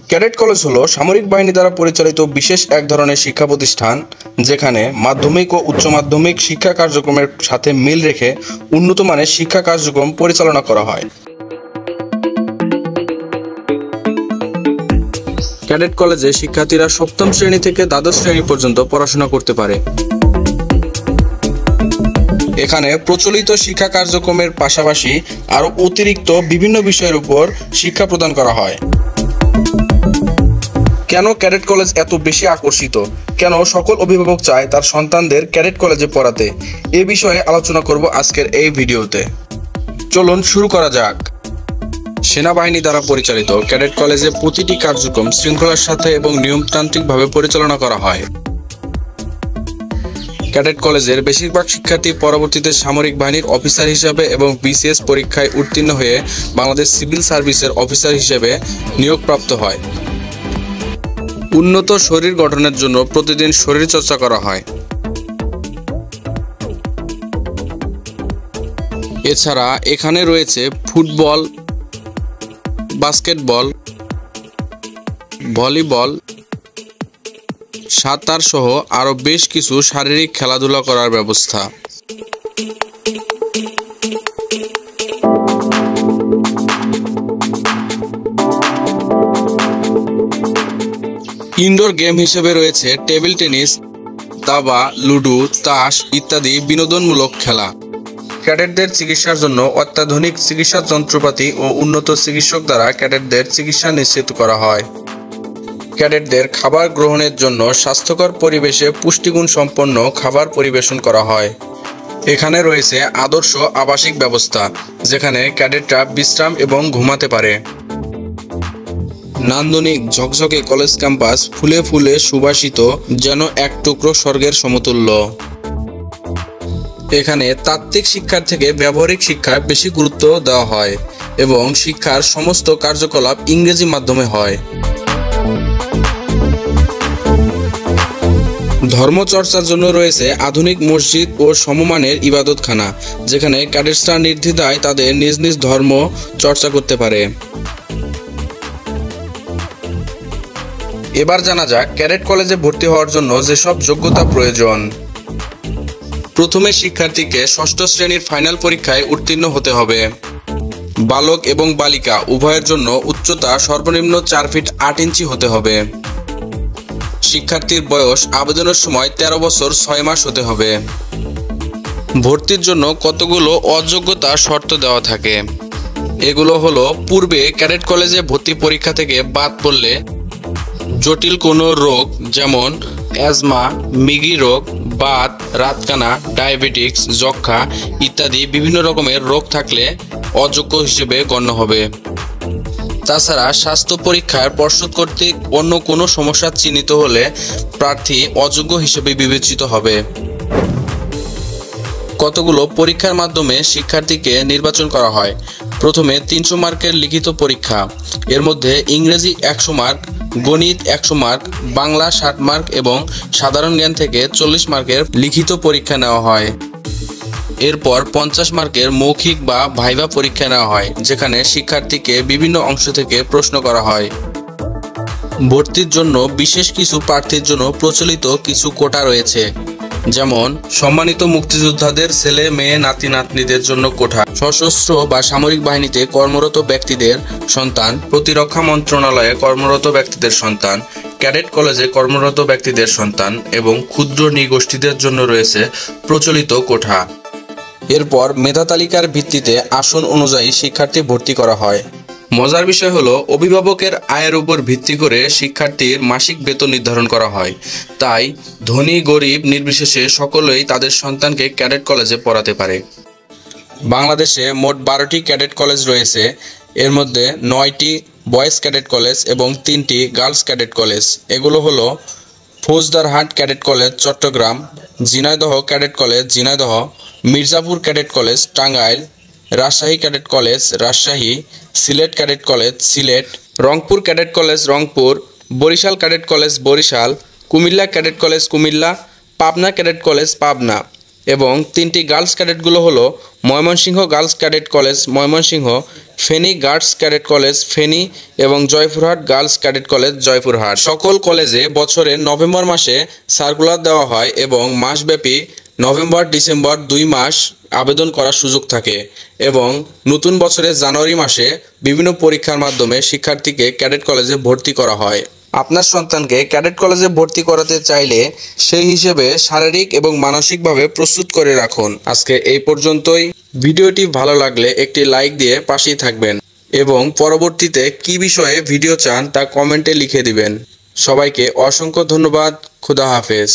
Cadet college হলো সামরিক বাহিনী দ্বারা পরিচালিত বিশেষ এক ধরনের শিক্ষা প্রতিষ্ঠান, যেখানে মাধ্যমিক ও উচ্চ মাধ্যমিক শিক্ষা কার্যক্রমের সাথে মিল রেখে উন্নত মানের শিক্ষা কার্যক্রম পরিচালনা করা হয়। ক্যাডেট কলেজে শিক্ষার্থীরা সপ্তম শ্রেণী থেকে দ্বাদশ শ্রেণী পর্যন্ত পড়াশোনা করতে পারে। এখানে প্রচলিত শিক্ষা কার্যক্রমের পাশাপাশি আরও অতিরিক্ত বিভিন্ন বিষয়ের উপর শিক্ষা প্রদান করা হয়। কেন ক্যাডেট কলেজ এত বেশি আকর্ষিত? কেন সকল অভিভাবক চায় তার সন্তানদের ক্যাডেট কলেজে পড়াতে? এ বিষয়ে আলোচনা করব আজকের এই ভিডিওতে। চলুন শুরু করা যাক। সেনাবাহিনী দ্বারা পরিচালিত ক্যাডেট কলেজে প্রতিটি কার্যক্রম শৃঙ্খলার সাথে এবং নিয়মতান্ত্রিকভাবে পরিচালনা করা হয়। ক্যাডেট কলেজের বেশিরভাগ শিক্ষার্থী পরবর্তীতে সামরিক বাহিনীর অফিসার হিসাবে এবং বিসিএস পরীক্ষায় উত্তীর্ণ হয়ে বাংলাদেশ সিভিল সার্ভিসের অফিসার হিসেবে নিয়োগপ্রাপ্ত হয়। উন্নত শরীর গঠনের জন্য প্রতিদিন শরীরচর্চা করা হয়। এছাড়া এখানে রয়েছে ফুটবল, বাস্কেটবল, ভলিবল, সাঁতার সহ আরও বেশ কিছু শারীরিক খেলাধুলা করার ব্যবস্থা। ইনডোর গেম হিসেবে রয়েছে টেবিল টেনিস, দাবা, লুডো, তাস ইত্যাদি বিনোদনমূলক খেলা। ক্যাডেটদের চিকিৎসার জন্য অত্যাধুনিক চিকিৎসা যন্ত্রপাতি ও উন্নত চিকিৎসক দ্বারা ক্যাডেটদের চিকিৎসা নিশ্চিত করা হয়। ক্যাডেটদের খাবার গ্রহণের জন্য স্বাস্থ্যকর পরিবেশে পুষ্টিগুণ সম্পন্ন খাবার পরিবেশন করা হয়। এখানে রয়েছে আদর্শ আবাসিক ব্যবস্থা, যেখানে ক্যাডেটরা বিশ্রাম এবং ঘুমাতে পারে। নান্দনিক ঝকঝকে কলেজ ক্যাম্পাস ফুলে ফুলে সুবাসিত, যেন এক টুকরো স্বর্গের সমতুল্য। এখানে তাত্ত্বিক শিক্ষার থেকে ব্যবহারিক শিক্ষায় বেশি গুরুত্ব দেওয়া হয় এবং শিক্ষার সমস্ত কার্যকলাপ ইংরেজি মাধ্যমে হয়। ধর্মচর্চার জন্য রয়েছে আধুনিক মসজিদ ও সমমানের ইবাদতখানা, যেখানে ক্যাডেটসরা নির্দ্বিধায় তাদের নিজ নিজ ধর্ম চর্চা করতে পারে। এবার জানা যাক ক্যাডেট কলেজে ভর্তি হওয়ার জন্য যেসব যোগ্যতা প্রয়োজন। প্রথমে শিক্ষার্থীকে ষষ্ঠ শ্রেণীর ফাইনাল পরীক্ষায় উত্তীর্ণ হতে হবে। বালক এবং বালিকা উভয়ের জন্য উচ্চতা সর্বনিম্ন 4 ফিট 8 ইঞ্চি হতে হবে। শিক্ষার্থীর বয়স আবেদনের সময় 13 বছর 6 মাস হতে হবে। ভর্তির জন্য কতগুলো অযোগ্যতা শর্ত দেওয়া থাকে। এগুলো হলো: পূর্বে ক্যাডেট কলেজে ভর্তি পরীক্ষা থেকে বাদ পড়লে জটিল কোনো রোগ যেমন অ্যাজমা, মৃগী রোগ, বাত, রাতকানা, ডায়াবেটিক্স, যক্ষ্মা ইত্যাদি বিভিন্ন রকমের রোগ থাকলে অযোগ্য হিসেবে গণ্য হবে। তাছাড়া স্বাস্থ্য পরীক্ষার পর্ষদ কর্তৃক অন্য কোনো সমস্যা চিহ্নিত হলে প্রার্থী অযোগ্য হিসেবে বিবেচিত হবে। কতগুলো পরীক্ষার মাধ্যমে শিক্ষার্থীকে নির্বাচন করা হয়। প্রথমে 300 মার্কের লিখিত পরীক্ষা, এর মধ্যে ইংরেজি 100 মার্ক, গণিত 100 মার্ক, বাংলা 60 মার্ক এবং সাধারণ জ্ঞান থেকে 40 মার্কের লিখিত পরীক্ষা নেওয়া হয়। এরপর 50 মার্কের মৌখিক বা ভাইভা পরীক্ষা নেওয়া হয়, যেখানে শিক্ষার্থীকে বিভিন্ন অংশ থেকে প্রশ্ন করা হয়। ভর্তির জন্য বিশেষ কিছু প্রার্থীর জন্য প্রচলিত কিছু কোটা রয়েছে, যেমন সম্মানিত মুক্তিযোদ্ধাদের ছেলে মেয়ে নাতি নাতনিদের জন্য কোটা, সশস্ত্র বা সামরিক বাহিনীতে কর্মরত ব্যক্তিদের সন্তান, প্রতিরক্ষা মন্ত্রণালয়ে কর্মরত ব্যক্তিদের সন্তান, ক্যাডেট কলেজে কর্মরত ব্যক্তিদের সন্তান এবং ক্ষুদ্র নৃগোষ্ঠীদের জন্য রয়েছে প্রচলিত কোটা। এরপর মেধা তালিকার ভিত্তিতে আসন অনুযায়ী শিক্ষার্থী ভর্তি করা হয়। মজার বিষয় হলো, অভিভাবকের আয়ের উপর ভিত্তি করে শিক্ষার্থীর মাসিক বেতন নির্ধারণ করা হয়। তাই ধনী গরিব নির্বিশেষে সকলেই তাদের সন্তানকে ক্যাডেট কলেজে পড়াতে পারে। বাংলাদেশে মোট 12টি ক্যাডেট কলেজ রয়েছে। এর মধ্যে 9টি বয়েজ ক্যাডেট কলেজ এবং 3টি গার্লস ক্যাডেট কলেজ। এগুলো হলো Faujdarhat cadet college Chattogram, Jhenaidah cadet college Jhenaidah, Mirzapur cadet college Tangail, Rajshahi cadet college Rajshahi, Sylhet cadet college Sylhet, Rangpur cadet college Rangpur, Barishal cadet college Barishal, Cumilla cadet college Cumilla, Pabna cadet college Pabna, এবং 3টি গার্লস ক্যাডেটগুলো হলো Mymensingh girls cadet college Mymensingh, Feni girls cadet college Feni এবং Joypurhat girls cadet college Joypurhat. সকল কলেজে বছরের নভেম্বর মাসে সার্কুলার দেওয়া হয় এবং মাসব্যাপী নভেম্বর ডিসেম্বর 2 মাস আবেদন করার সুযোগ থাকে এবং নতুন বছরের জানুয়ারি মাসে বিভিন্ন পরীক্ষার মাধ্যমে শিক্ষার্থীকে ক্যাডেট কলেজে ভর্তি করা হয়। আপনার সন্তানকে ক্যাডেট কলেজে ভর্তি করাতে চাইলে সেই হিসেবে শারীরিক এবং মানসিকভাবে প্রস্তুত করে রাখুন। আজকে এই পর্যন্তই। ভিডিওটি ভালো লাগলে একটি লাইক দিয়ে পাশেই থাকবেন এবং পরবর্তীতে কী বিষয়ে ভিডিও চান তা কমেন্টে লিখে দিবেন। সবাইকে অসংখ্য ধন্যবাদ। খোদা হাফেজ।